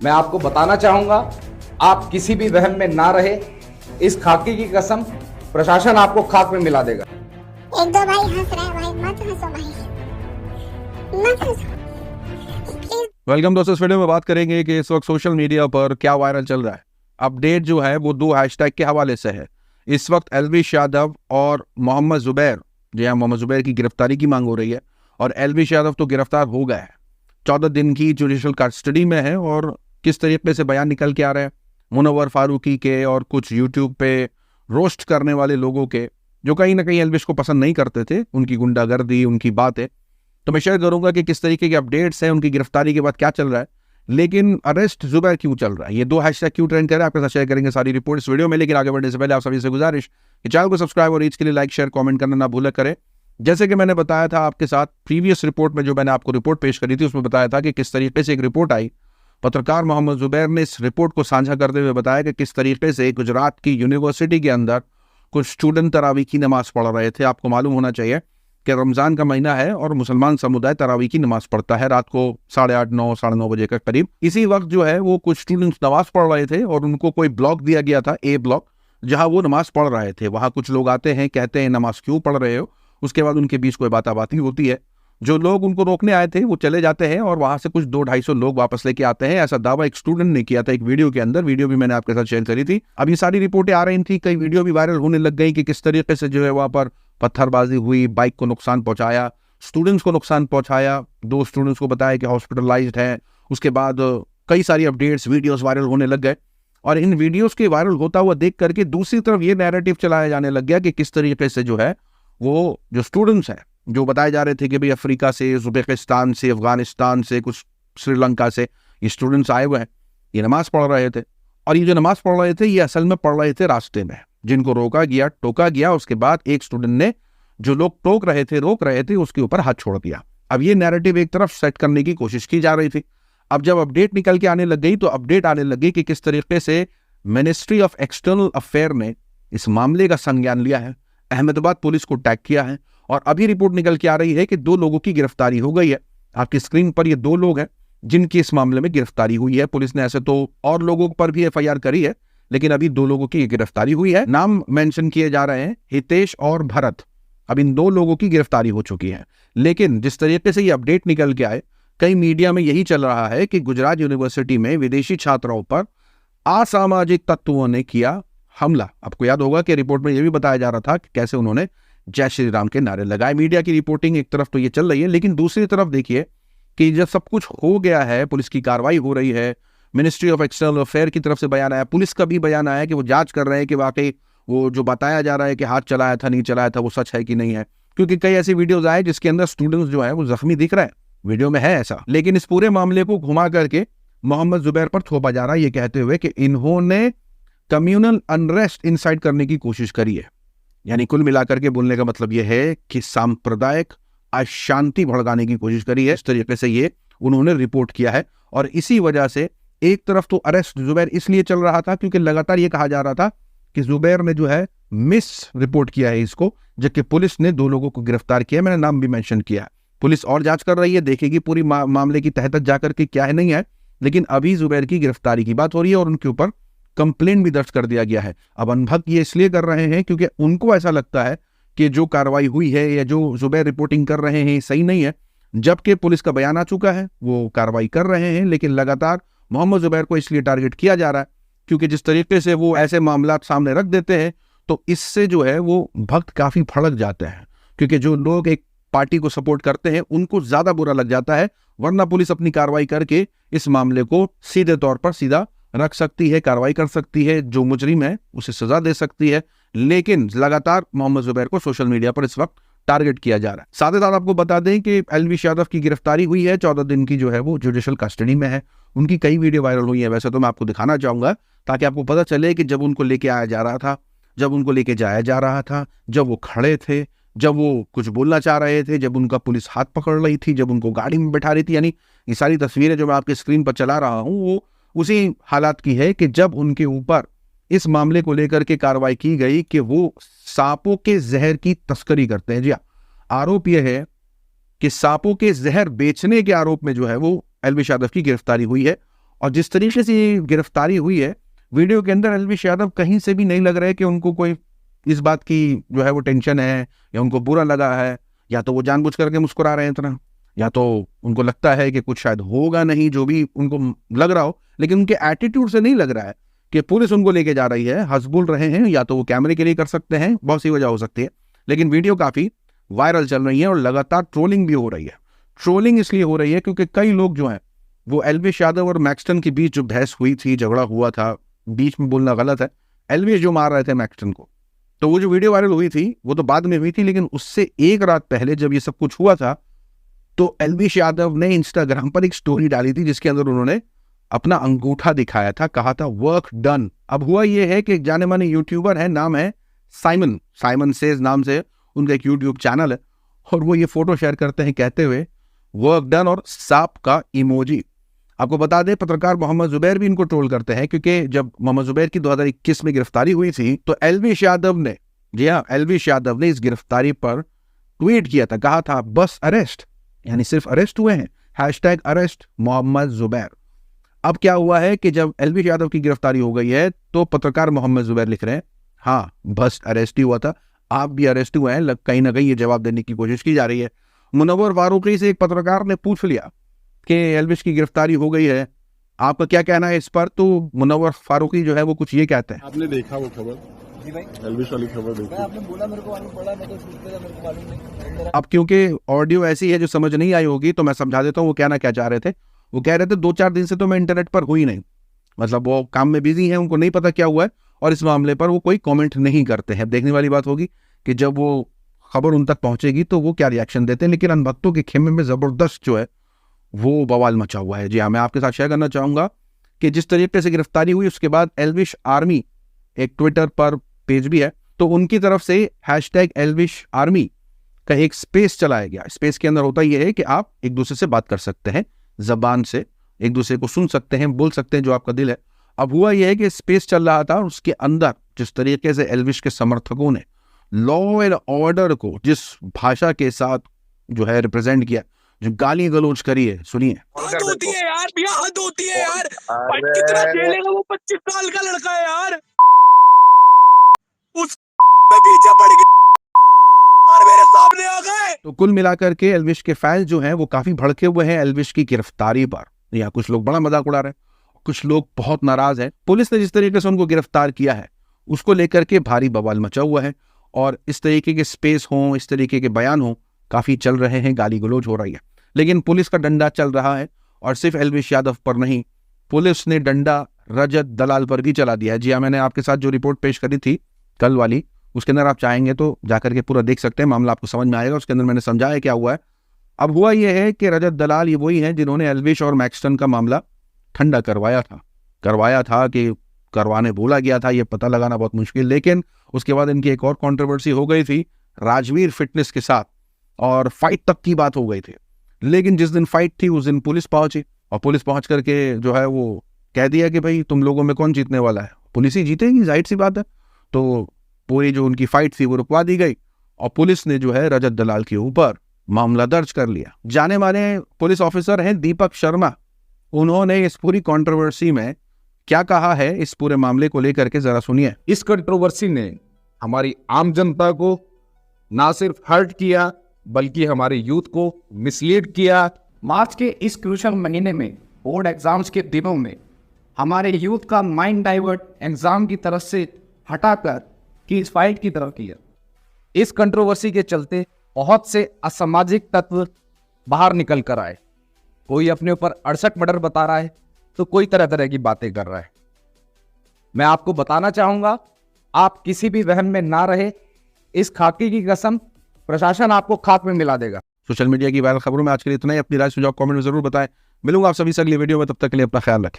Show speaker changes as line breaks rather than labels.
मैं आपको बताना चाहूंगा, आप किसी भी वहम में ना रहे। इस खाकी की कसम, प्रशासन आपको खाक में मिला देगा।
एक दो भाई हंस रहे हैं, भाई मत हंसो भाई, मत हंसो प्लीज।
वेलकम दोस्तों, इस वीडियो में बात करेंगे कि इस वक्त सोशल मीडिया पर क्या वायरल चल रहा है। अपडेट जो है वो दो हैशटैग के हवाले से है। इस वक्त एलविश यादव और मोहम्मद जुबैर, जी हाँ, मोहम्मद जुबैर की गिरफ्तारी की मांग हो रही है और एलविश यादव तो गिरफ्तार हो गया है, 14 दिन की जुडिशल कस्टडी में है। और किस तरीके से बयान निकल के आ रहे हैं मुनव्वर फारूकी के और कुछ यूट्यूब पे रोस्ट करने वाले लोगों के, जो कहीं ना कहीं एलविश को पसंद नहीं करते थे, उनकी गुंडागर्दी, उनकी बातें। तो मैं शेयर करूंगा कि किस तरीके के अपडेट्स हैं, उनकी गिरफ्तारी के बाद क्या चल रहा है, लेकिन अरेस्ट जुबैर क्यों चल रहा है, ये दो हैशटैग क्यों ट्रेंड कर रहे हैं, आपके साथ शेयर करेंगे सारी रिपोर्ट इस वीडियो में। लेकिन आगे बढ़ने से पहले आप सभी से गुजारिश कि चैनल को सब्सक्राइब और रीच के लिए लाइक शेयर कमेंट करना ना भूला करें। जैसे कि मैंने बताया था आपके साथ प्रीवियस रिपोर्ट में, जो मैंने आपको रिपोर्ट पेश करी थी, उसमें बताया था कि किस तरीके से एक रिपोर्ट आई। पत्रकार मोहम्मद जुबैर ने इस रिपोर्ट को साझा करते हुए बताया कि किस तरीके से गुजरात की यूनिवर्सिटी के अंदर कुछ स्टूडेंट तरावी की नमाज पढ़ रहे थे। आपको मालूम होना चाहिए कि रमज़ान का महीना है और मुसलमान समुदाय तरावी की नमाज पढ़ता है रात को 8:30, 9, 9:30 बजे के करीब। इसी वक्त जो है वो कुछ स्टूडेंट्स नमाज पढ़ रहे थे और उनको कोई ब्लॉक दिया गया था, ए ब्लॉक, जहां वो नमाज पढ़ रहे थे। वहां कुछ लोग आते हैं, कहते हैं नमाज क्यों पढ़ रहे हो, उसके बाद उनके बीच कोई बाताबाती होती है। जो लोग उनको रोकने आए थे वो चले जाते हैं और वहां से कुछ 200-250 लोग वापस लेके आते हैं, ऐसा दावा एक स्टूडेंट ने किया था एक वीडियो के अंदर। वीडियो भी मैंने आपके साथ शेयर करी थी। अब ये सारी रिपोर्टें आ रही थी, कई वीडियो भी वायरल होने लग गई कि किस तरीके से जो है वहां पर पत्थरबाजी हुई, बाइक को नुकसान पहुंचाया, स्टूडेंट्स को नुकसान पहुंचाया। 2 स्टूडेंट्स को बताया कि हॉस्पिटलाइज्ड है। उसके बाद कई सारी अपडेट्स, वीडियोस वायरल होने लग गए और इन वीडियोस के वायरल होता हुआ देख करके दूसरी तरफ ये नैरेटिव चलाया जाने लग गया कि किस तरीके से जो है वो जो स्टूडेंट्स हैं, जो बताए जा रहे थे कि भाई अफ्रीका से, उज़्बेकिस्तान से, अफगानिस्तान से, कुछ श्रीलंका से ये स्टूडेंट्स आए हुए हैं, ये नमाज पढ़ रहे थे। और ये जो नमाज पढ़ रहे थे ये असल में पढ़ रहे थे रास्ते में, जिनको रोका गया, टोका गया। उसके बाद एक स्टूडेंट ने जो लोग टोक रहे थे, रोक रहे थे, उसके ऊपर हाथ छोड़ दिया। अब ये नैरेटिव एक तरफ सेट करने की कोशिश की जा रही थी। अब जब अपडेट निकल के आने लग गई तो अपडेट आने लगी कि किस तरीके से मिनिस्ट्री ऑफ एक्सटर्नल अफेयर ने इस मामले का संज्ञान लिया है, अहमदाबाद पुलिस को टैग किया है और अभी रिपोर्ट निकल के आ रही है कि 2 लोगों की गिरफ्तारी हो गई है। आपकी स्क्रीन पर ये 2 लोग हैं जिनकी इस मामले में गिरफ्तारी हुई है। पुलिस ने ऐसे तो और लोगों पर भी एफआईआर करी है, लेकिन अभी 2 लोगों की गिरफ्तारी हुई है। नाम मेंशन किए जा रहे हैं, हितेश और भरत। अब इन 2 लोगों की गिरफ्तारी हो चुकी है। लेकिन जिस तरीके से ये अपडेट निकल के आए, कई मीडिया में यही चल रहा है कि गुजरात यूनिवर्सिटी में विदेशी छात्राओं पर असामाजिक तत्वों ने किया हमला। आपको याद होगा कि रिपोर्ट में यह भी बताया जा रहा था कि कैसे उन्होंने जय श्री राम के नारे लगाए। मीडिया की रिपोर्टिंग एक तरफ तो ये चल रही है, लेकिन दूसरी तरफ देखिए कि जब सब कुछ हो गया है, पुलिस की कार्रवाई हो रही है, मिनिस्ट्री ऑफ एक्सटर्नल अफेयर की तरफ से बयान आया, पुलिस का भी बयान आया कि वो जांच कर रहे हैं कि वाकई वो जो बताया जा रहा है कि हाथ चलाया था, नहीं चलाया था, वो सच है कि नहीं है। क्योंकि कई ऐसी वीडियोज आए जिसके अंदर स्टूडेंट्स जो है वो जख्मी दिख रहे हैं, वीडियो में है ऐसा। लेकिन इस पूरे मामले को घुमा करके मोहम्मद जुबैर पर थोपा जा रहा है, ये कहते हुए कि इन्होंने कम्युनल अनरेस्ट इंसाइट करने की कोशिश करी है। यानी कुल मिलाकर के बोलने का मतलब यह है कि सांप्रदायिक अशांति भड़काने की कोशिश करी है। इस तरीके से ये उन्होंने रिपोर्ट किया है और इसी वजह से एक तरफ तो अरेस्ट जुबैर इसलिए चल रहा था क्योंकि लगातार ये कहा जा रहा था कि जुबैर ने जो है मिस रिपोर्ट किया है इसको, जबकि पुलिस ने 2 लोगों को गिरफ्तार किया। मैंने नाम भी मेंशन किया। पुलिस और जांच कर रही है, देखेगी पूरी मामले की तह तक जाकर के क्या है नहीं है। लेकिन अभी जुबैर की गिरफ्तारी की बात हो रही है और उनके ऊपर कंप्लेंट भी दर्ज कर दिया गया है। अब अनभक्त ये इसलिए कर रहे हैं क्योंकि उनको ऐसा लगता है कि जो कार्रवाई हुई है या जो जुबैर रिपोर्टिंग कर रहे हैं सही नहीं है, जबकि पुलिस का बयान आ चुका है, वो कार्रवाई कर रहे हैं। लेकिन लगातार मोहम्मद जुबैर को इसलिए टारगेट किया जा रहा है क्योंकि जिस तरीके से वो ऐसे मामला सामने रख देते हैं तो इससे जो है वो भक्त काफी भड़क जाते हैं, क्योंकि जो लोग एक पार्टी को सपोर्ट करते हैं उनको ज्यादा बुरा लग जाता है। वरना पुलिस अपनी कार्रवाई करके इस मामले को सीधे तौर पर सीधा रख सकती है, कार्रवाई कर सकती है, जो मुजरिम है उसे सजा दे सकती है। लेकिन लगातार मोहम्मद जुबैर को सोशल मीडिया पर इस वक्त टारगेट किया जा रहा है। साथ ही साथ आपको बता दें कि एलविश यादव की गिरफ्तारी हुई है, 14 दिन की जो है वो जुडिशल कस्टडी में है। उनकी कई वीडियो वायरल हुई है, वैसे तो मैं आपको दिखाना चाहूंगा ताकि आपको पता चले कि जब उनको लेके आया जा रहा था, जब उनको लेके जाया जा रहा था, जब वो खड़े थे, जब वो कुछ बोलना चाह रहे थे, जब उनका पुलिस हाथ पकड़ रही थी, जब उनको गाड़ी में बैठा रही थी। यानी ये सारी तस्वीरें जो मैं आपके स्क्रीन पर चला रहा हूं वो उसी हालात की है कि जब उनके ऊपर इस मामले को लेकर के कार्रवाई की गई कि वो सांपों के जहर की तस्करी करते हैं। जी हाँ, आरोप यह है कि सांपों के जहर बेचने के आरोप में जो है वो एलविश यादव की गिरफ्तारी हुई है और जिस तरीके से ये गिरफ्तारी हुई है, वीडियो के अंदर एलविश यादव कहीं से भी नहीं लग रहा है कि उनको कोई इस बात की जो है वो टेंशन है या उनको बुरा लगा है, या तो वो जानबूझ करके मुस्कुरा रहे हैं इतना, या तो उनको लगता है कि कुछ शायद होगा नहीं, जो भी उनको लग रहा हो, लेकिन उनके एटीट्यूड से नहीं लग रहा है कि पुलिस उनको लेके जा रही है। हंस बोल रहे हैं, या तो वो कैमरे के लिए कर सकते हैं, बहुत सी वजह हो सकती है, लेकिन वीडियो काफ़ी वायरल चल रही है और लगातार ट्रोलिंग भी हो रही है। ट्रोलिंग इसलिए हो रही है क्योंकि कई लोग जो हैं वो एलविश यादव और मैक्सटन के बीच जो बहस हुई थी, झगड़ा हुआ था, बीच में बोलना गलत है, एलविश जो मार रहे थे मैक्सटन को, तो वो जो वीडियो वायरल हुई थी वो तो बाद में हुई थी, लेकिन उससे एक रात पहले जब ये सब कुछ हुआ था तो एलविश यादव ने इंस्टाग्राम पर एक स्टोरी डाली थी जिसके अंदर उन्होंने अपना अंगूठा दिखाया था, कहा था वर्क डन। अब हुआ ये है कि एक जाने माने यूट्यूबर है, नाम है साइमन सेज नाम से उनका एक यूट्यूब चैनल है, और वो ये फोटो शेयर करते हैं कहते हुए वर्क डन और सांप का इमोजी। आपको बता दें पत्रकार मोहम्मद जुबैर भी इनको ट्रोल करते हैं, क्योंकि जब मोहम्मद जुबैर की 2021 में गिरफ्तारी हुई थी तो एलविश यादव ने, जी हाँ, एलविश यादव ने इस गिरफ्तारी पर ट्वीट किया था, कहा था बस अरेस्ट, यानी सिर्फ अरेस्ट हुए हैं, #अरेस्ट मोहम्मद जुबैर। अब क्या हुआ है कि जब एलविश यादव की गिरफ्तारी हो गई है तो पत्रकार मोहम्मद जुबैर लिख रहे हैं हाँ बस अरेस्ट ही हुआ था, आप भी अरेस्ट हुए हैं, कहीं ना कहीं ये जवाब देने की कोशिश की जा रही है। मुनव्वर फारूकी से एक पत्रकार ने पूछ लिया कि एलविश की गिरफ्तारी हो गई है, आपका क्या कहना है इस पर, तो मुनव्वर फारूकी जो है वो कुछ ये कहते हैं।
आपने देखा वो खबर?
जी भाई,
एलविश वाली खबर देखी?
आपने बोला मेरे को मालूम पड़ा, मैं तो शूट पे था, मेरे को मालूम नहीं।
अब क्योंकि ऑडियो ऐसी है जो समझ नहीं आई होगी तो मैं समझा देता हूँ वो कहना क्या चाह रहे थे। वो कह रहे थे 2-4 दिन से तो मैं इंटरनेट पर हुई नहीं, मतलब वो काम में बिजी हैं, उनको नहीं पता क्या हुआ है और इस मामले पर वो कोई कमेंट नहीं करते हैं। देखने वाली बात होगी कि जब वो खबर उन तक पहुंचेगी तो वो क्या रिएक्शन देते हैं, लेकिन अनभक्तों के खेमे में जबरदस्त जो है वो बवाल मचा हुआ है। जी हाँ, मैं आपके साथ शेयर करना चाहूंगा कि जिस तरीके से गिरफ्तारी हुई उसके बाद एलविश आर्मी एक ट्विटर पर पेज भी है, तो उनकी तरफ से #एलविश आर्मी का एक स्पेस चलाया गया। स्पेस के अंदर होता यह है कि आप एक दूसरे से बात कर सकते हैं, जबान से एक दूसरे को सुन सकते हैं, बोल सकते हैं जो आपका दिल है। अब हुआ यह है कि स्पेस चल रहा था और उसके अंदर जिस तरीके से एलविश के समर्थकों ने लॉ एंड ऑर्डर को जिस भाषा के साथ जो है रिप्रेजेंट किया, जो गाली गलौज करी है, सुनिए।
हद होती है यार भैया, हद होती है यार। भाई कितना झेलेगा वो 25 साल का लड़का है यार, उस पीछे पड़ गया और मेरे सामने आ गए।
तो कुल मिलाकर के एलविश के फैंस जो हैं वो काफी भड़के हुए हैं एलविश की गिरफ्तारी पर। या कुछ लोग बड़ा मजाक उड़ा रहे हैं, कुछ लोग बहुत नाराज हैं। पुलिस ने जिस तरीके से उनको गिरफ्तार किया है उसको लेकर के भारी बवाल मचा हुआ है, और इस तरीके के स्पेस हों, इस तरीके के बयान हों, काफी चल रहे हैं, गाली गलौज हो रही है, लेकिन पुलिस का डंडा चल रहा है। और सिर्फ एलविश यादव पर नहीं, पुलिस ने डंडा रजत दलाल पर भी चला दिया है। जी हाँ, मैंने आपके साथ जो रिपोर्ट पेश करी थी कल वाली, उसके अंदर आप चाहेंगे तो जाकर के पूरा देख सकते हैं, मामला आपको समझ में आएगा। उसके अंदर मैंने समझाया क्या हुआ है। अब हुआ यह है कि रजत दलाल ये वही हैं जिन्होंने एलविश और मैक्सटन का मामला ठंडा करवाया था कि करवाने बोला गया था, ये पता लगाना बहुत मुश्किल। लेकिन उसके बाद इनकी एक और कंट्रोवर्सी हो गई थी राजवीर फिटनेस के साथ, और फाइट तक की बात हो गई थी। लेकिन जिस दिन फाइट थी उस दिन पुलिस पहुंची, और पुलिस पहुंच करके जो है वो कह दिया कि भाई तुम लोगों में कौन जीतने वाला है, पुलिस ही जीतेगी, जाहिर सी बात है। तो पूरी जो उनकी फाइट थी वो रुकवा दी गई, और पुलिस ने जो है रजत दलाल के ऊपर मामला दर्ज कर लिया। जाने माने पुलिस ऑफिसर हैं दीपक शर्मा, उन्होंने इस पूरी कंट्रोवर्सी में क्या कहा है इस पूरे मामले को लेकर के, जरा सुनिए।
इस कंट्रोवर्सी ने हमारी आम जनता को ना सिर्फ हर्ट किया बल्कि हमारे यूथ को मिसलीड किया।
मार्च के इस क्रूशल महीने में बोर्ड एग्जाम्स के दिनों में हमारे यूथ का माइंड डाइवर्ट एग्जाम की तरफ से हटाकर कि इस फाइट की तरफ किया।
इस कंट्रोवर्सी के चलते बहुत से असामाजिक तत्व बाहर निकल कर आए। कोई अपने ऊपर 68 मर्डर बता रहा है तो कोई तरह तरह की बातें कर रहा है। मैं आपको बताना चाहूंगा, आप किसी भी वहम में ना रहे, इस खाकी की कसम प्रशासन आपको खाक में मिला देगा।
सोशल मीडिया की वायरल खबरों में आज के लिए इतना ही। अपनी राय सुझाव कमेंट में जरूर बताएं। मिलूंगा आप सभी से अगली वीडियो में, तब तक के लिए अपना ख्याल रखें।